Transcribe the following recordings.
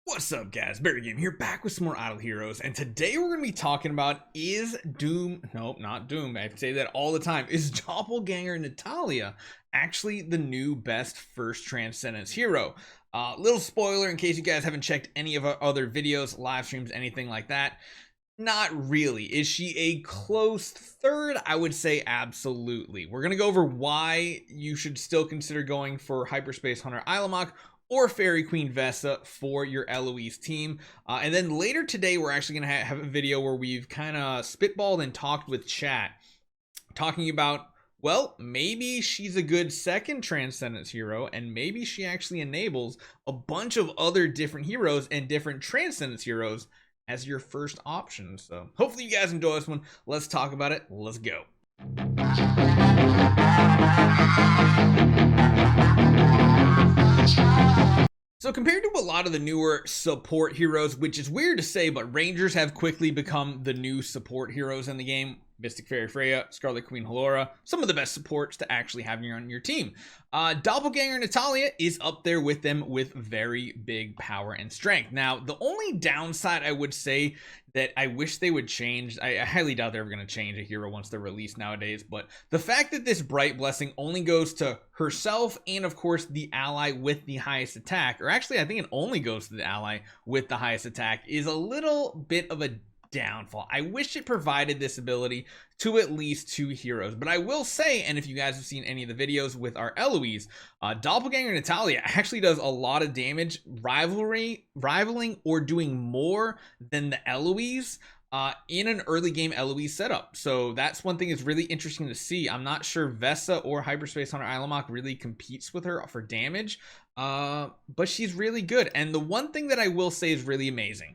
What's up, guys? Barry Game here, back with some more Idle Heroes, and today we're going to be talking about is Doom, nope, not Doom, I say that all the time, is Doppelganger Natalia actually the new best first Transcendence hero? Little spoiler in case you guys haven't checked any of our other videos, live streams, anything like that. Not really. Is she a close third? I would say absolutely. We're going to go over why you should still consider going for Hyperspace Hunter Ilamok or Fairy Queen Vesa for your Eloise team. And then later today, we're actually going to have a video where we've kind of spitballed and talked with chat, talking about, well, maybe she's a good second Transcendence hero, and maybe she actually enables a bunch of other different heroes and different Transcendence heroes as your first option. So hopefully you guys enjoy this one. Let's talk about it. Let's go. So compared to a lot of the newer support heroes, which is weird to say, but Rangers have quickly become the new support heroes in the game. Mystic Fairy Freya, Scarlet Queen Halora, some of the best supports to actually have on your team. Doppelganger Natalia is up there with them with very big power and strength. Now, the only downside I would say that I wish they would change, I highly doubt they're ever going to change a hero once they're released nowadays, but the fact that this Bright Blessing only goes to herself and, of course, the ally with the highest attack, or actually I think it only goes to the ally with the highest attack, is a little bit of a downfall. I wish it provided this ability to at least two heroes, but I will say, and if you guys have seen any of the videos with our Eloise, Doppelganger Natalia actually does a lot of damage, rivaling or doing more than the Eloise in an early game Eloise setup. So that's one thing that's really interesting to see. I'm not sure Vesa or Hyperspace Hunter Ilamok really competes with her for damage, but she's really good. And the one thing that I will say is really amazing,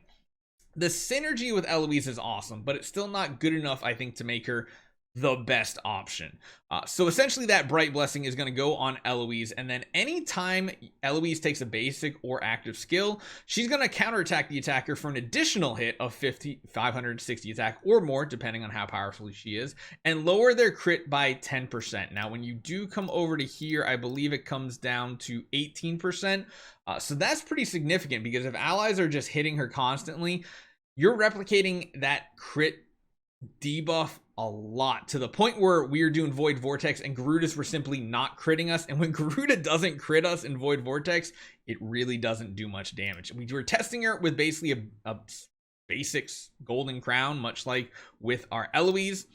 the synergy with Eloise is awesome, but it's still not good enough, I think, to make her the best option. So essentially that Bright Blessing is going to go on Eloise, and then anytime Eloise takes a basic or active skill, she's going to counterattack the attacker for an additional hit of 560 attack or more, depending on how powerful she is, and lower their crit by 10%. Now, when you do come over to here, I believe it comes down to 18%. So that's pretty significant, because if allies are just hitting her constantly, you're replicating that crit debuff a lot, to the point where we are doing Void Vortex and Garudas were simply not critting us. And when Garuda doesn't crit us in Void Vortex, it really doesn't do much damage. We were testing her with basically a basics Golden Crown, much like with our Eloise.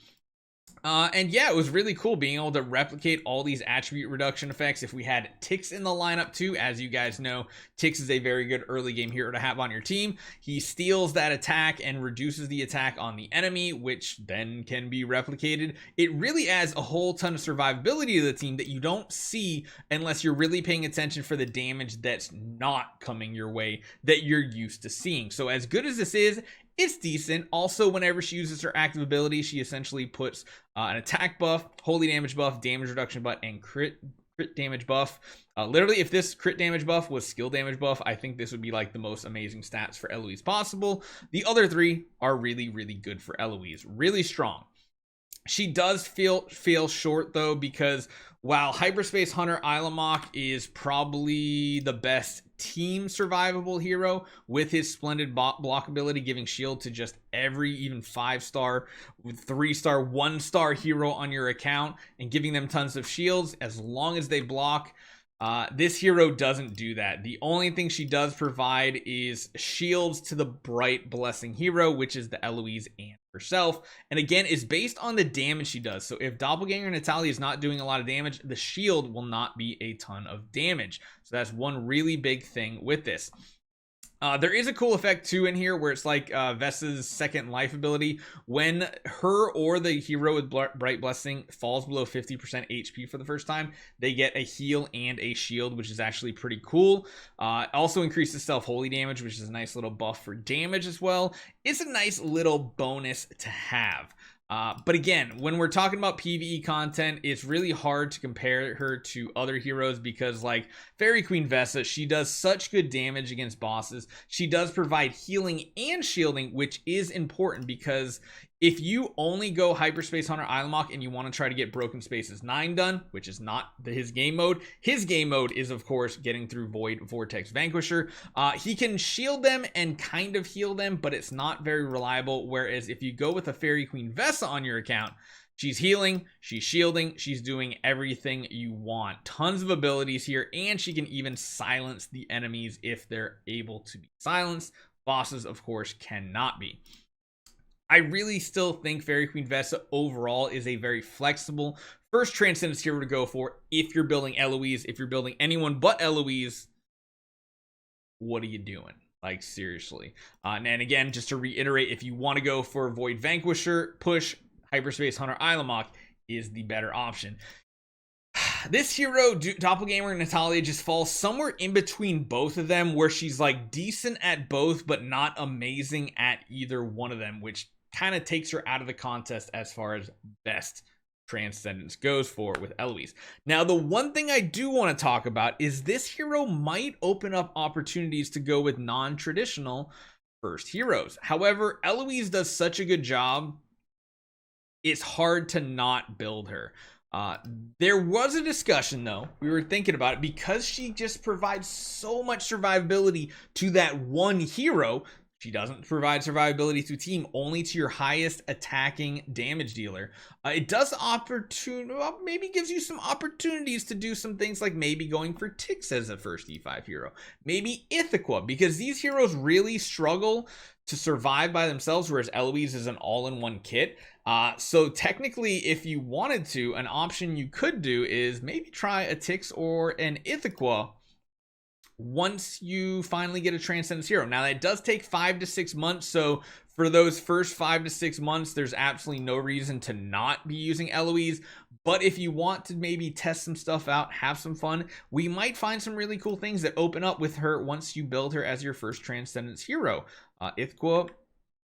And yeah, it was really cool being able to replicate all these attribute reduction effects. If we had Tix in the lineup too, as you guys know, Tix is a very good early game hero to have on your team. He steals that attack and reduces the attack on the enemy, which then can be replicated. It really adds a whole ton of survivability to the team that you don't see unless you're really paying attention for the damage that's not coming your way that you're used to seeing. So as good as this is, it's decent. Also, whenever she uses her active ability, she essentially puts an attack buff, holy damage buff, damage reduction buff, and crit damage buff. Literally, if this crit damage buff was skill damage buff, I think this would be like the most amazing stats for Eloise possible. The other three are really, really good for Eloise. Really strong. She does feel short though, because while Hyperspace Hunter Ilamok is probably the best team survivable hero with his splendid block ability, giving shield to just every even 5-star, 3-star, 1-star hero on your account and giving them tons of shields as long as they block. This hero doesn't do that. The only thing she does provide is shields to the Bright Blessing hero, which is the Eloise and herself, and again is based on the damage she does. So if Doppelganger Natalia is not doing a lot of damage, the shield will not be a ton of damage. So that's one really big thing with this. There is a cool effect too in here where it's like Vesa's second life ability. When her or the hero with Bright Blessing falls below 50% HP for the first time, they get a heal and a shield, which is actually pretty cool. Also increases self-holy damage, which is a nice little buff for damage as well. It's a nice little bonus to have. But again, when we're talking about PvE content, it's really hard to compare her to other heroes because, like Fairy Queen Vesa, she does such good damage against bosses. She does provide healing and shielding, which is important because If you only go Hyperspace Hunter Ilamok and you want to try to get Broken Spaces 9 done, which is not his game mode is, of course, getting through Void Vortex Vanquisher. He can shield them and kind of heal them, but it's not very reliable. Whereas if you go with a Fairy Queen Vesa on your account, she's healing, she's shielding, she's doing everything you want. Tons of abilities here, and she can even silence the enemies if they're able to be silenced. Bosses, of course, cannot be. I really still think Fairy Queen Vesa overall is a very flexible first Transcendence hero to go for if you're building Eloise. If you're building anyone but Eloise, what are you doing? Like, seriously. And again, just to reiterate, if you want to go for Void Vanquisher, push Hyperspace Hunter Ilamok is the better option. This hero, Doppelganger Natalia, just falls somewhere in between both of them, where she's like decent at both, but not amazing at either one of them, which kind of takes her out of the contest as far as best Transcendence goes for with Eloise. Now, the one thing I do want to talk about is this hero might open up opportunities to go with non-traditional first heroes. However, Eloise does such a good job, it's hard to not build her. There was a discussion, though, we were thinking about it, because she just provides so much survivability to that one hero. She doesn't provide survivability to team, only to your highest attacking damage dealer. It does maybe gives you some opportunities to do some things, like maybe going for Tix as a first E5 hero, maybe Ithaca, because these heroes really struggle to survive by themselves, whereas Eloise is an all-in-one kit. So technically, if you wanted to, an option you could do is maybe try a Tix or an Ithaca once you finally get a Transcendence hero. Now, that does take 5 to 6 months, so for those first 5 to 6 months, there's absolutely no reason to not be using Eloise. But if you want to maybe test some stuff out, have some fun, we might find some really cool things that open up with her once you build her as your first Transcendence hero. Ithaca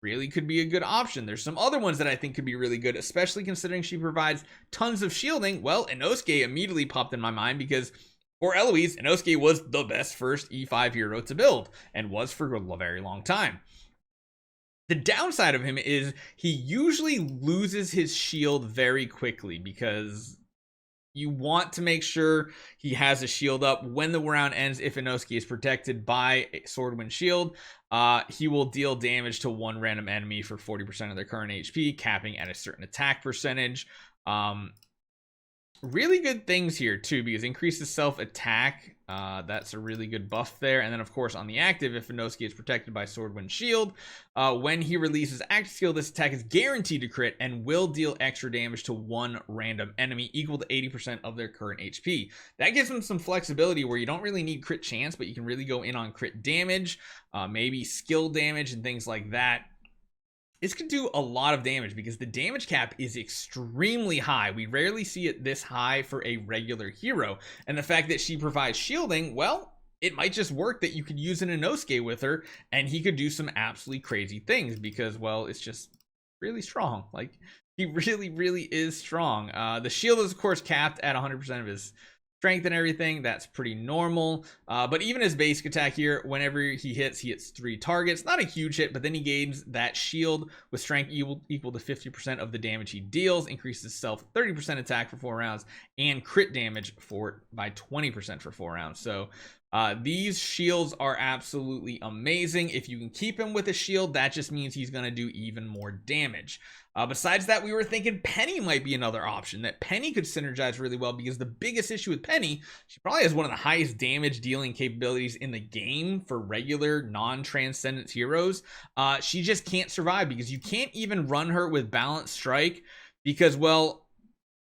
really could be a good option. There's some other ones that I think could be really good, especially considering she provides tons of shielding. Well, Inosuke immediately popped in my mind, because for Eloise, Inosuke was the best first E5 hero to build, and was for a very long time. The downside of him is he usually loses his shield very quickly, because you want to make sure he has a shield up when the round ends. If Inosuke is protected by a Swordwind shield, he will deal damage to one random enemy for 40% of their current HP, capping at a certain attack percentage. Really good things here too, because increases self-attack. That's a really good buff there. And then, of course, on the active, if Inosuke is protected by Swordwind Shield, when he releases active skill, this attack is guaranteed to crit and will deal extra damage to one random enemy, equal to 80% of their current HP. That gives him some flexibility where you don't really need crit chance, but you can really go in on crit damage, maybe skill damage and things like that. This could do a lot of damage, because the damage cap is extremely high. We rarely see it this high for a regular hero. And the fact that she provides shielding, well, it might just work that you could use an Inosuke with her, and he could do some absolutely crazy things, because, well, it's just really strong. Like, he really, really is strong. The shield is, of course, capped at 100% of his strength and everything. That's pretty normal. But even his basic attack here, whenever he hits 3 targets. Not a huge hit, but then he gains that shield with strength equal to 50% of the damage he deals, increases self 30% attack for 4 rounds, and crit damage by 20% for 4 rounds. So these shields are absolutely amazing. If you can keep him with a shield, that just means he's going to do even more damage. Besides that, we were thinking Penny might be another option, that Penny could synergize really well, because the biggest issue with Penny, she probably has one of the highest damage dealing capabilities in the game for regular non-Transcendence heroes. She just can't survive, because you can't even run her with Balanced Strike, because, well,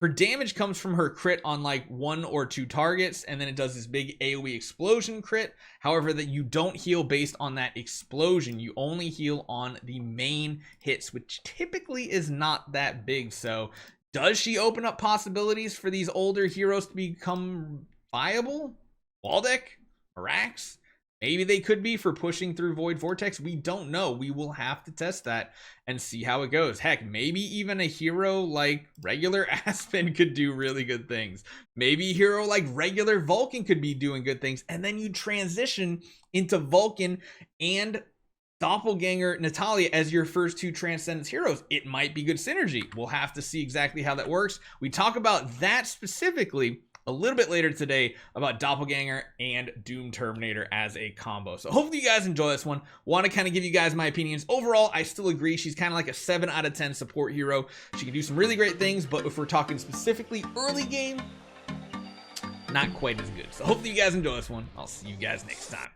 her damage comes from her crit on like 1 or 2 targets, and then it does this big AoE explosion crit. However, that you don't heal based on that explosion. You only heal on the main hits, which typically is not that big. So does she open up possibilities for these older heroes to become viable? Waldeck? Marax? Maybe they could be for pushing through Void Vortex. We don't know. We will have to test that and see how it goes. Heck, maybe even a hero like regular Aspen could do really good things. Maybe a hero like regular Vulcan could be doing good things. And then you transition into Vulcan and Doppelganger Natalia as your first 2 Transcendence heroes. It might be good synergy. We'll have to see exactly how that works. We talk about that specifically a little bit later today, about Doppelganger and Doom Terminator as a combo. So hopefully you guys enjoy this one. Want to kind of give you guys my opinions. Overall, I still agree she's kind of like a 7 out of 10 support hero. She can do some really great things, but if we're talking specifically early game, not quite as good. So hopefully you guys enjoy this one. I'll see you guys next time.